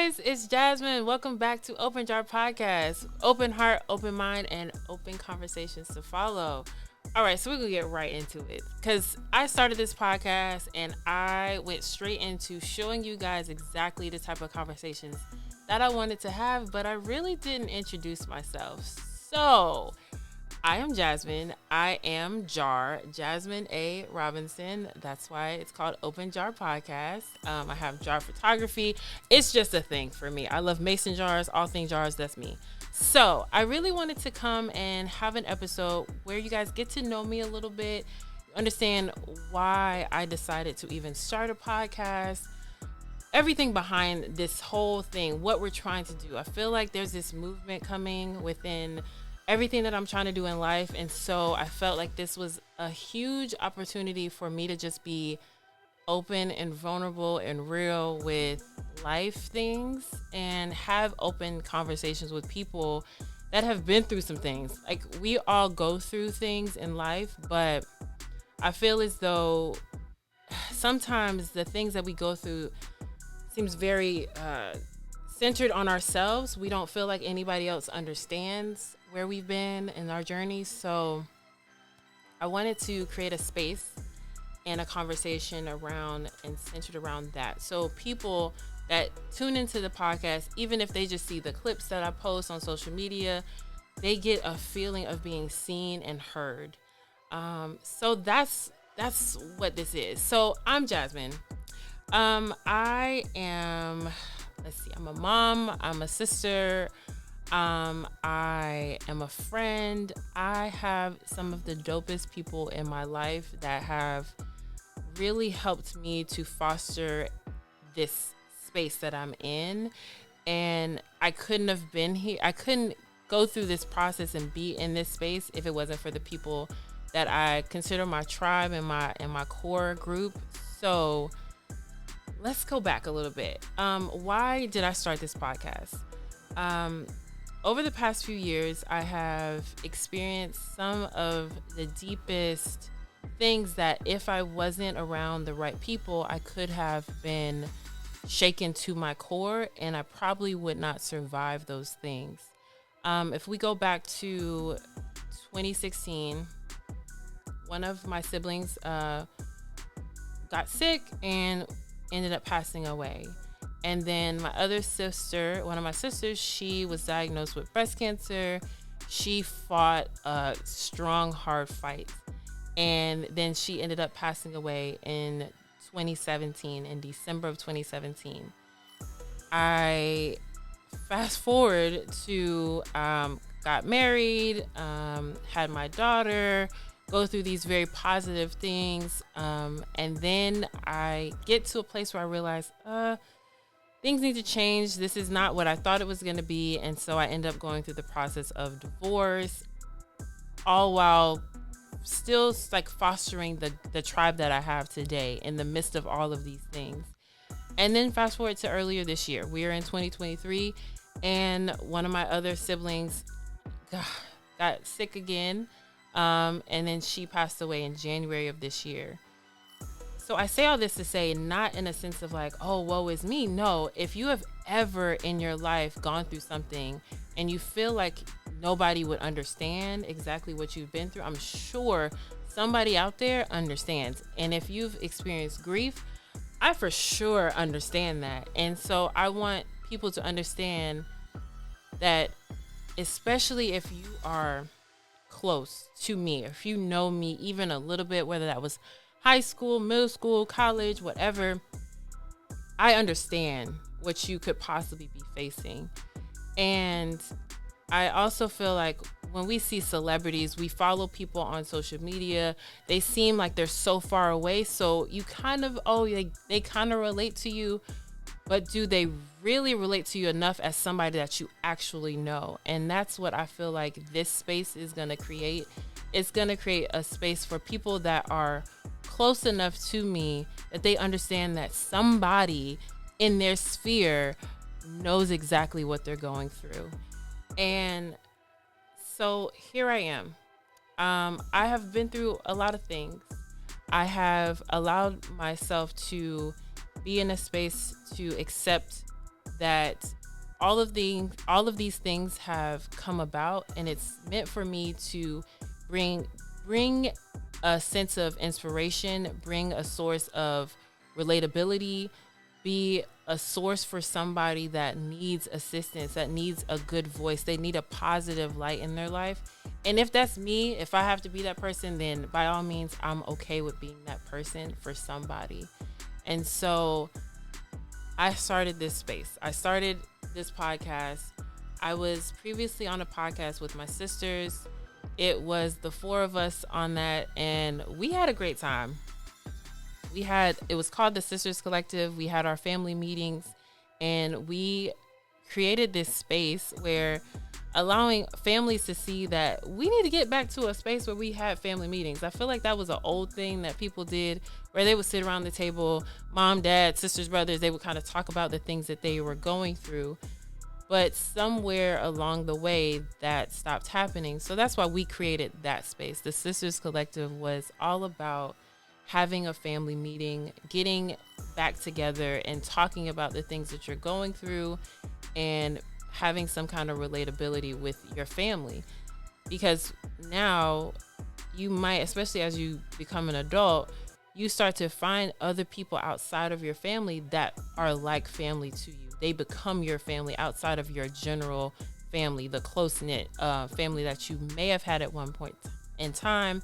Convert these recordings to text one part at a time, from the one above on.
guys, it's Jasmine. Welcome back to Open Jar Podcast. Open heart, open mind, and open conversations to follow. All right, so we're going to get right into it because I started this podcast and I went straight into showing you guys exactly the type of conversations that I wanted to have, but I really didn't introduce myself. So, I am Jasmine. I am Jar, Jasmine A. Robinson. That's why it's called Open Jar Podcast. I have jar photography. It's just a thing for me. I love mason jars, all things jars. That's me. So I really wanted to come and have an episode where you guys get to know me a little bit, understand why I decided to even start a podcast, everything behind this whole thing, what we're trying to do. I feel like there's this movement coming within everything that I'm trying to do in life. And so I felt like this was a huge opportunity for me to just be open and vulnerable and real with life things and have open conversations with people that have been through some things. Like, we all go through things in life, but I feel as though sometimes the things that we go through seems very centered on ourselves. We don't feel like anybody else understands where we've been in our journey. So I wanted to create a space and a conversation around and centered around that. So people that tune into the podcast, even if they just see the clips that I post on social media, they get a feeling of being seen and heard. So that's what this is. So I'm Jasmine. I am, I'm a mom, I'm a sister, I am a friend. I have some of the dopest people in my life that have really helped me to foster this space that I'm in. And I couldn't have been here. I couldn't go through this process and be in this space if it wasn't for the people that I consider my tribe and my core group. So let's go back a little bit. Why did I start this podcast? Over the past few years, I have experienced some of the deepest things that if I wasn't around the right people, I could have been shaken to my core, and I probably would not survive those things. If we go back to 2016, one of my siblings got sick and ended up passing away. And then my other sister, one of my sisters, she was diagnosed with breast cancer. She fought a strong, hard fight. And then she ended up passing away in 2017, in December of 2017. I fast forward to got married, had my daughter, go through these very positive things. And then I get to a place where I realize, things need to change. This is not what I thought it was going to be. And so I end up going through the process of divorce, all while still like fostering the tribe that I have today in the midst of all of these things. And then fast forward to earlier this year. We are in 2023, and one of my other siblings got sick again. And then she passed away in January of this year. So I say all this to say, not in a sense of like, oh, woe is me. No, if you have ever in your life gone through something and you feel like nobody would understand exactly what you've been through, I'm sure somebody out there understands. And if you've experienced grief, I for sure understand that. And so I want people to understand that, especially if you are close to me, if you know me even a little bit, whether that was high school, middle school, college, whatever, I understand what you could possibly be facing. And I also feel like when we see celebrities, we follow people on social media, they seem like they're so far away. So you kind of, they kind of relate to you, but do they really relate to you enough as somebody that you actually know? And that's what I feel like this space is going to create. It's going to create a space for people that are close enough to me that they understand that somebody in their sphere knows exactly what they're going through. And so here I am. I have been through a lot of things. I have allowed myself to be in a space to accept that all of these things have come about, and it's meant for me to bring a sense of inspiration, bring a source of relatability, be a source for somebody that needs assistance, that needs a good voice. They need a positive light in their life. And if that's me, if I have to be that person, then by all means, I'm okay with being that person for somebody. And so I started this space. I started this podcast. I was previously on a podcast with my sisters. It was the four of us on that, and we had a great time. It was called the Sisters Collective. We had our family meetings, and we created this space where allowing families to see that we need to get back to a space where we had family meetings. I feel like that was an old thing that people did, where they would sit around the table, mom, dad, sisters, brothers, they would kind of talk about the things that they were going through. But somewhere along the way, that stopped happening. So that's why we created that space. The Sisters Collective was all about having a family meeting, getting back together and talking about the things that you're going through, and having some kind of relatability with your family. Because now you might, especially as you become an adult, you start to find other people outside of your family that are like family to you. They become your family outside of your general family, the close-knit family that you may have had at one point in time.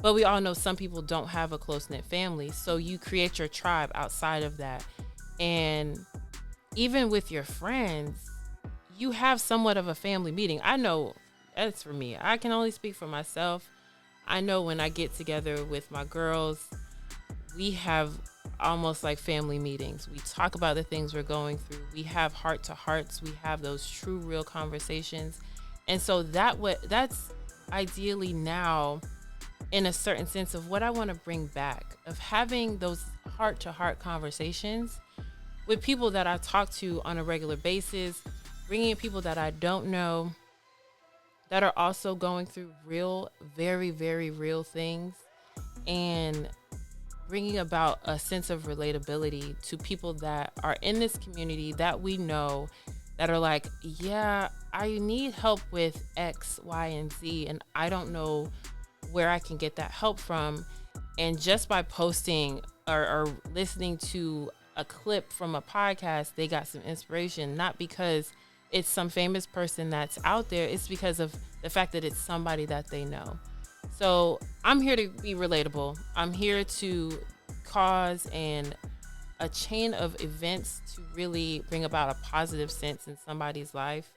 But we all know some people don't have a close-knit family. So you create your tribe outside of that. And even with your friends, you have somewhat of a family meeting. I know that's for me. I can only speak for myself. I know when I get together with my girls, we have almost like family meetings. We talk about the things we're going through. We have heart to hearts. We have those true, real conversations. And so that's ideally now, in a certain sense, of what I want to bring back, of having those heart to heart conversations with people that I talk to on a regular basis, bringing in people that I don't know, that are also going through real, very, very real things, and bringing about a sense of relatability to people that are in this community that we know, that are like, yeah, I need help with X, Y, and Z, and I don't know where I can get that help from. And just by posting or listening to a clip from a podcast, they got some inspiration, not because it's some famous person that's out there. It's because of the fact that it's somebody that they know. So I'm here to be relatable. I'm here to cause a chain of events to really bring about a positive sense in somebody's life.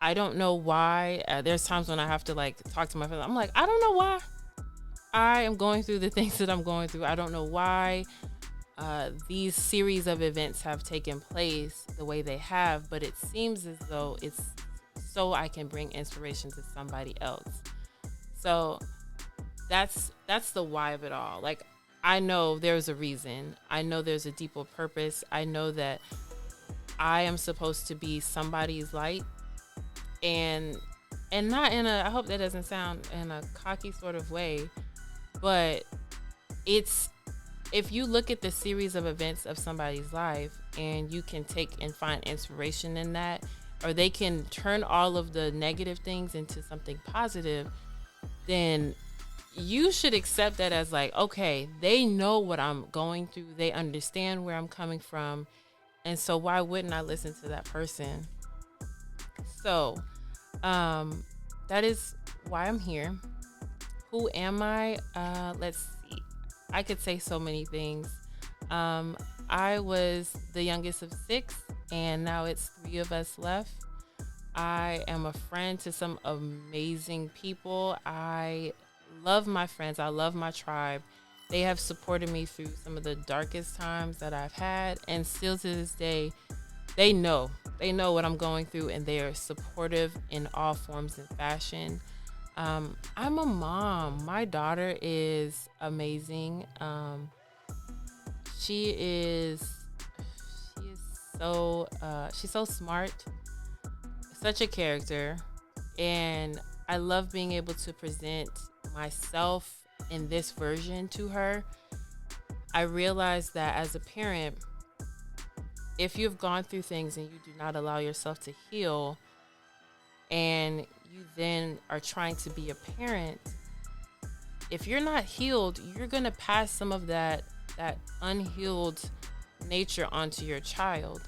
I don't know why. There's times when I have to like talk to my friends. I'm like, I don't know why I am going through the things that I'm going through. I don't know why these series of events have taken place the way they have, but it seems as though it's so I can bring inspiration to somebody else. So that's the why of it all. Like, I know there's a reason. I know there's a deeper purpose. I know that I am supposed to be somebody's light, and not in a, I hope that doesn't sound in a cocky sort of way, but it's, if you look at the series of events of somebody's life and you can take and find inspiration in that, or they can turn all of the negative things into something positive, then you should accept that as like, okay, they know what I'm going through. They understand where I'm coming from. And so why wouldn't I listen to that person? So that is why I'm here. Who am I? Let's see. I could say so many things. I was the youngest of 6, and now it's 3 of us left. I am a friend to some amazing people. I love my friends. I love my tribe. They have supported me through some of the darkest times that I've had, and still to this day, they know what I'm going through, and they are supportive in all forms and fashion. I'm a mom. My daughter is amazing. She's so smart, such a character, and I love being able to present myself in this version to her. I realized that as a parent, if you've gone through things and you do not allow yourself to heal, and you then are trying to be a parent, if you're not healed, you're going to pass some of that unhealed nature onto your child.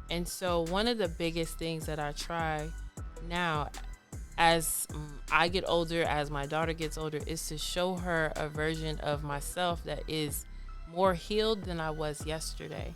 And so one of the biggest things that I try now, as I get older, as my daughter gets older, is to show her a version of myself that is more healed than I was yesterday.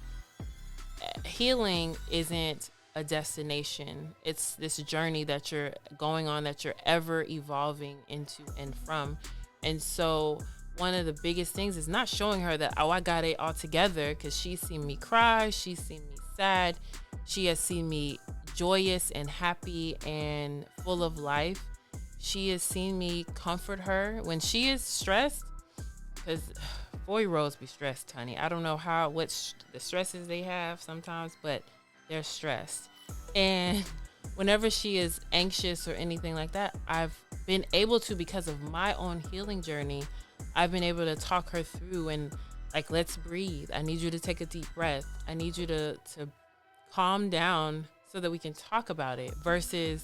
Healing isn't a destination. It's this journey that you're going on, that you're ever evolving into and from. And so one of the biggest things is not showing her that, oh, I got it all together, because she's seen me cry, she's seen me sad, she has seen me joyous and happy and full of life. She has seen me comfort her when she is stressed, because 4-year-olds be stressed, honey. I don't know the stresses they have sometimes, but they're stressed. And whenever she is anxious or anything like that, I've been able to, because of my own healing journey, I've been able to talk her through and like, let's breathe. I need you to take a deep breath. I need you to calm down so that we can talk about it, versus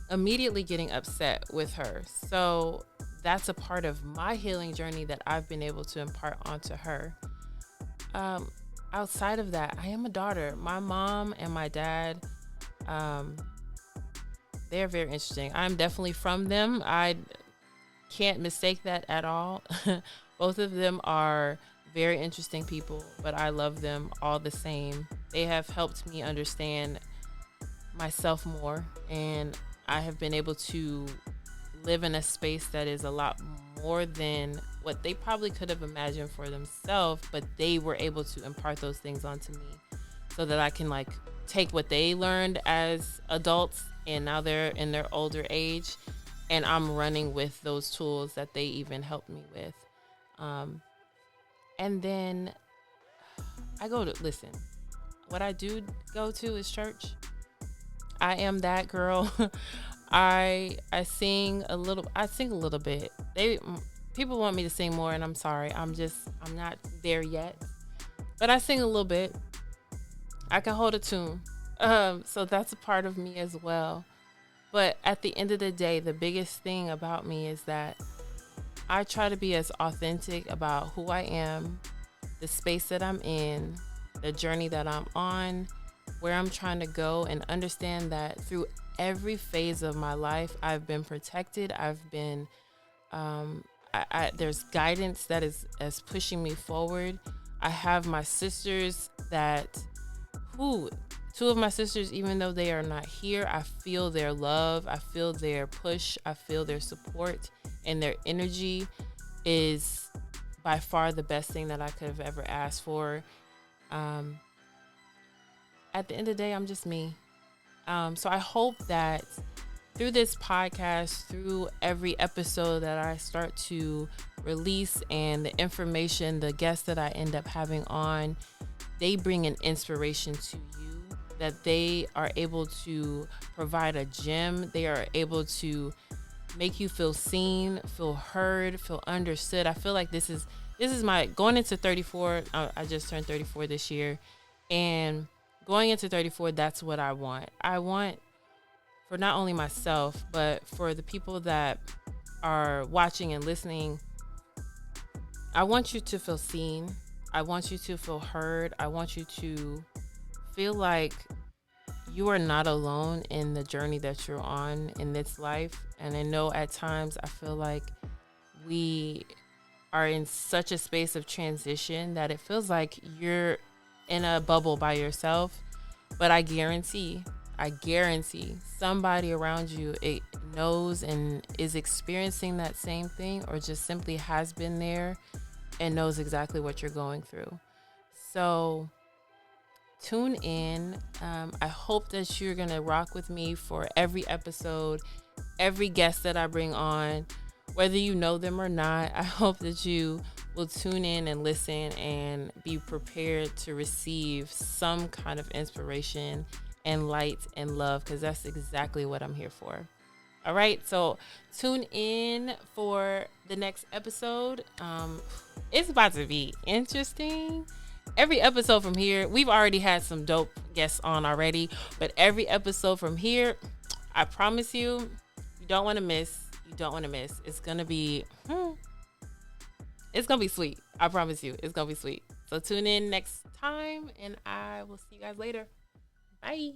immediately getting upset with her. So that's a part of my healing journey that I've been able to impart onto her. Outside of that, I am a daughter. My mom and my dad, they're very interesting. I'm definitely from them. I can't mistake that at all. Both of them are very interesting people, but I love them all the same. They have helped me understand myself more, and I have been able to live in a space that is a lot more than what they probably could have imagined for themselves, but they were able to impart those things onto me so that I can like take what they learned as adults, and now they're in their older age, and I'm running with those tools that they even helped me with. And then what I do go to is church. I am that girl. I sing a little bit. People want me to sing more, and I'm sorry. I'm not there yet. But I sing a little bit. I can hold a tune. So that's a part of me as well. But at the end of the day, the biggest thing about me is that I try to be as authentic about who I am, the space that I'm in, the journey that I'm on, where I'm trying to go, and understand that through every phase of my life, I've been protected. I've been, there's guidance that is pushing me forward. I have my sisters two of my sisters, even though they are not here, I feel their love, I feel their push, I feel their support, and their energy is by far the best thing that I could have ever asked for. At the end of the day, I'm just me. So I hope that through this podcast, through every episode that I start to release, and the information, the guests that I end up having on, they bring an inspiration to you, that they are able to provide a gem. They are able to make you feel seen, feel heard, feel understood. I feel like this is my going into 34. I just turned 34 this year, and going into 34, that's what I want. I want for not only myself, but for the people that are watching and listening. I want you to feel seen. I want you to feel heard. I want you to feel like you are not alone in the journey that you're on in this life. And I know at times I feel like we are in such a space of transition that it feels like you're in a bubble by yourself. But I guarantee somebody around you, it knows and is experiencing that same thing, or just simply has been there and knows exactly what you're going through. So tune in. I hope that you're going to rock with me for every episode, every guest that I bring on, whether you know them or not. I hope that you will tune in and listen and be prepared to receive some kind of inspiration and light and love, because that's exactly what I'm here for. All right, so tune in for the next episode. It's about to be interesting. every episode from here, we've already had some dope guests on already, but every episode from here, I promise you, you don't want to miss. You don't want to miss. It's gonna be sweet. I promise you, it's gonna be sweet. So tune in next time, and I will see you guys later. Bye.